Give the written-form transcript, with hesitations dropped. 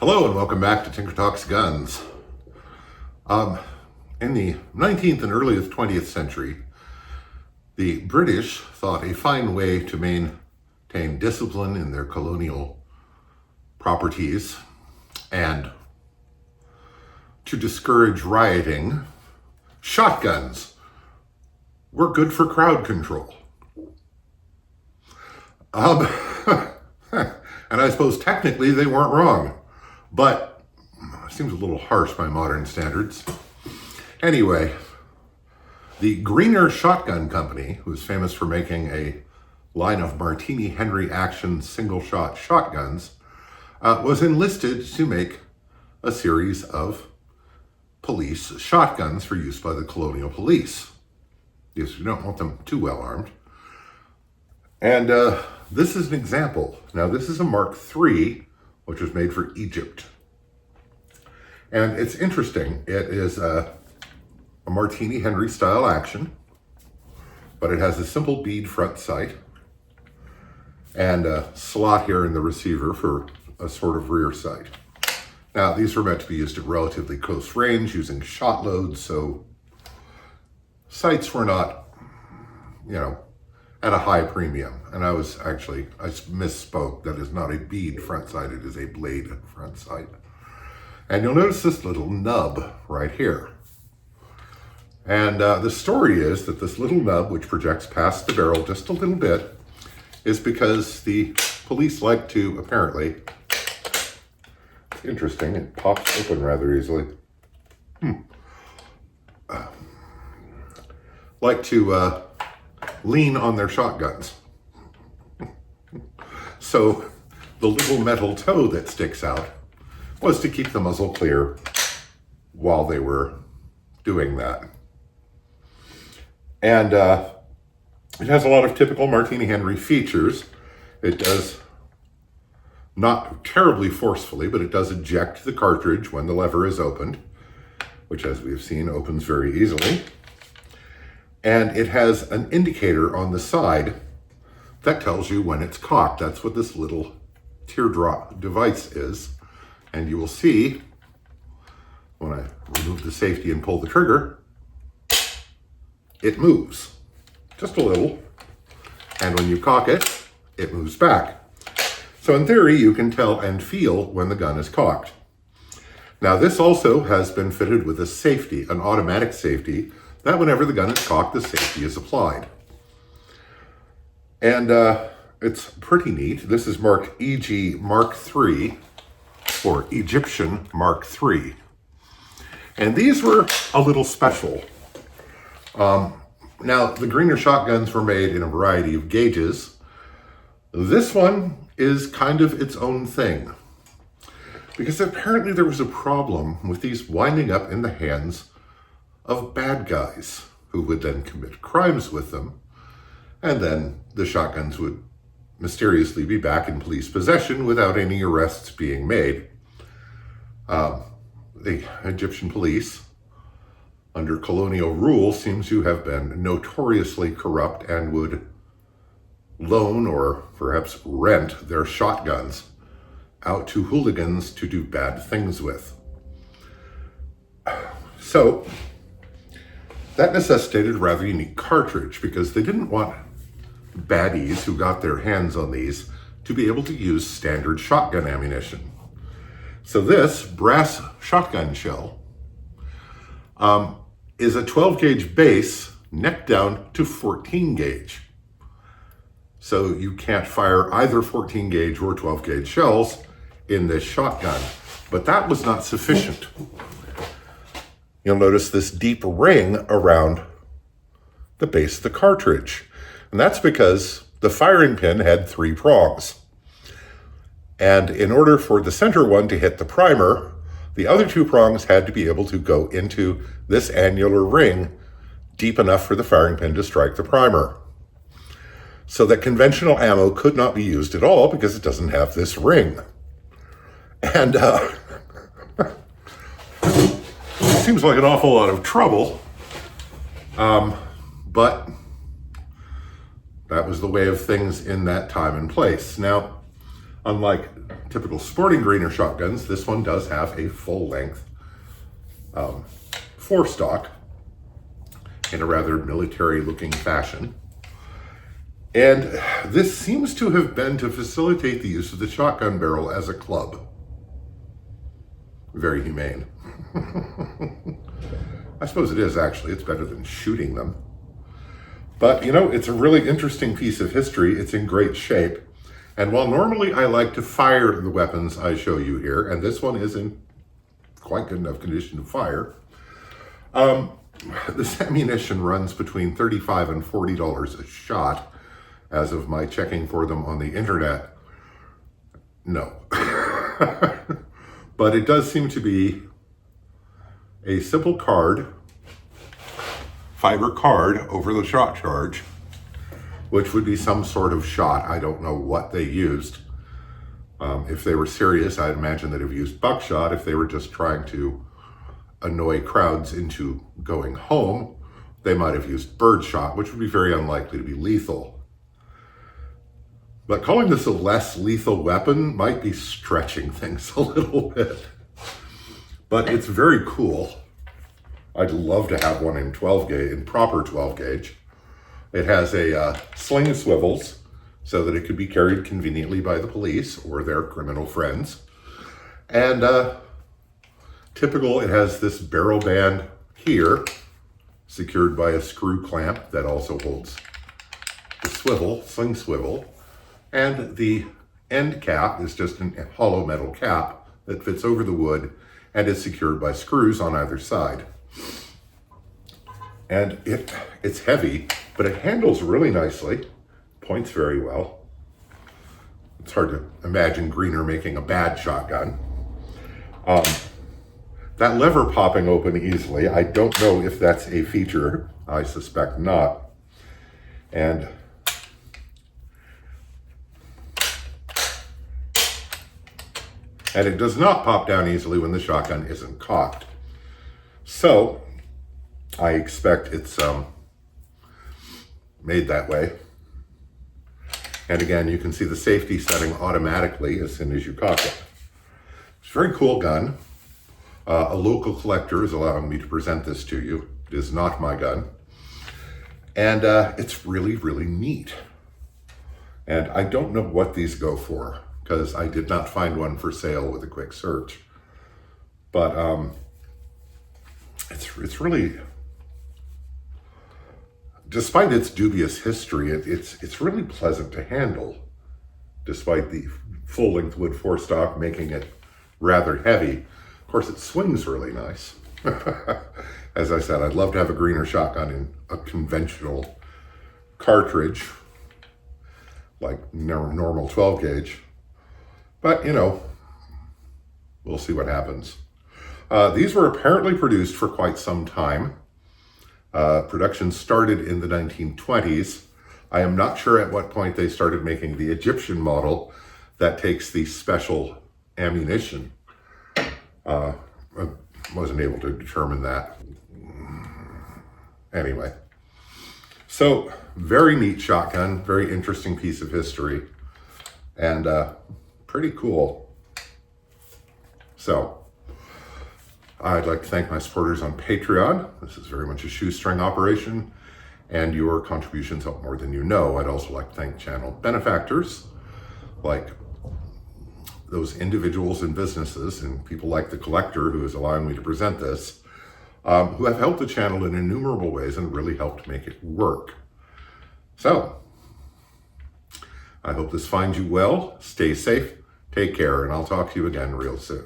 Hello and welcome back to Tinker Talks Guns. In the 19th and early 20th century, the British thought a fine way to maintain discipline in their colonial properties and to discourage rioting, shotguns were good for crowd control. And I suppose technically they weren't wrong. But it seems a little harsh by modern standards. Anyway, the Greener Shotgun Company, who is famous for making a line of Martini Henry action single-shot shotguns, was enlisted to make a series of police shotguns for use by the colonial police. Yes, you don't want them too well armed. And this is an example. Now, this is a Mark III, which was made for Egypt. And it's interesting. It is a Martini Henry style action, but it has a simple bead front sight and a slot here in the receiver for a sort of rear sight. Now, these were meant to be used at relatively close range using shot loads, so sights were not, at a high premium. And I misspoke. That is not a bead front sight, it is a blade front sight. And you'll notice this little nub right here. And the story is that this little nub, which projects past the barrel just a little bit, is because the police like to, apparently, it's interesting, it pops open rather easily. Like to lean on their shotguns. So the little metal toe that sticks out was to keep the muzzle clear while they were doing that. And it has a lot of typical Martini Henry features. It does, not terribly forcefully, but it does eject the cartridge when the lever is opened, which, as we've seen, opens very easily. And it has an indicator on the side that tells you when it's cocked. That's what this little teardrop device is. And you will see, when I remove the safety and pull the trigger, it moves just a little. And when you cock it, it moves back. So in theory, you can tell and feel when the gun is cocked. Now, this also has been fitted with a safety, an automatic safety, that whenever the gun is cocked, the safety is applied. And it's pretty neat. This is marked EG Mark III, or Egyptian Mark III. And these were a little special. Now, the Greener shotguns were made in a variety of gauges. This one is kind of its own thing, because apparently there was a problem with these winding up in the hands of bad guys who would then commit crimes with them, and then the shotguns would mysteriously be back in police possession without any arrests being made. The Egyptian police, under colonial rule, seems to have been notoriously corrupt and would loan or perhaps rent their shotguns out to hooligans to do bad things with. So that necessitated a rather unique cartridge, because they didn't want baddies who got their hands on these to be able to use standard shotgun ammunition. So this brass shotgun shell is a 12 gauge base neck down to 14 gauge. So you can't fire either 14 gauge or 12 gauge shells in this shotgun. But that was not sufficient. You'll notice this deep ring around the base of the cartridge. And that's because the firing pin had 3 prongs. And in order for the center one to hit the primer, the other 2 prongs had to be able to go into this annular ring deep enough for the firing pin to strike the primer. So that conventional ammo could not be used at all because it doesn't have this ring. And it seems like an awful lot of trouble, but that was the way of things in that time and place. Now, Unlike typical sporting Greener shotguns, this one does have a full-length forestock in a rather military-looking fashion. And this seems to have been to facilitate the use of the shotgun barrel as a club. Very humane. I suppose it is, actually. It's better than shooting them. But, you know, it's a really interesting piece of history. It's in great shape. And while normally I like to fire the weapons I show you here, and this one is in quite good enough condition to fire, this ammunition runs between $35 and $40 a shot, as of my checking for them on the internet. No. But it does seem to be a simple card, fiber card over the shot charge, which would be some sort of shot. I don't know what they used. If they were serious, I'd imagine they'd have used buckshot. If they were just trying to annoy crowds into going home, they might have used birdshot, which would be very unlikely to be lethal. But calling this a less lethal weapon might be stretching things a little bit. But it's very cool. I'd love to have one in 12 gauge, in proper 12 gauge. It has a sling swivels so that it could be carried conveniently by the police or their criminal friends. And typical, it has this barrel band here, secured by a screw clamp that also holds the swivel, sling swivel. And the end cap is just a hollow metal cap that fits over the wood and is secured by screws on either side. And it's heavy, but it handles really nicely, points very well. It's hard to imagine Greener making a bad shotgun. That lever popping open easily, I don't know if that's a feature. I suspect not. And it does not pop down easily when the shotgun isn't cocked. So I expect it's made that way. And again, you can see the safety setting automatically as soon as you cock it. It's a very cool gun. A local collector is allowing me to present this to you. It is not my gun. And it's really, really neat. And I don't know what these go for, because I did not find one for sale with a quick search. But it's really, despite its dubious history, it's really pleasant to handle, despite the full-length wood forestock making it rather heavy. Of course, it swings really nice. As I said, I'd love to have a Greener shotgun in a conventional cartridge, like normal 12 gauge. But, you know, we'll see what happens. These were apparently produced for quite some time. Production started in the 1920s. I am not sure at what point they started making the Egyptian model that takes the special ammunition. I wasn't able to determine that. Anyway, so very neat shotgun, very interesting piece of history, and pretty cool. So I'd like to thank my supporters on Patreon. This is very much a shoestring operation, and your contributions help more than you know. I'd also like to thank channel benefactors, like those individuals and businesses and people like the collector who is allowing me to present this, who have helped the channel in innumerable ways and really helped make it work. So I hope this finds you well. Stay safe, take care, and I'll talk to you again real soon.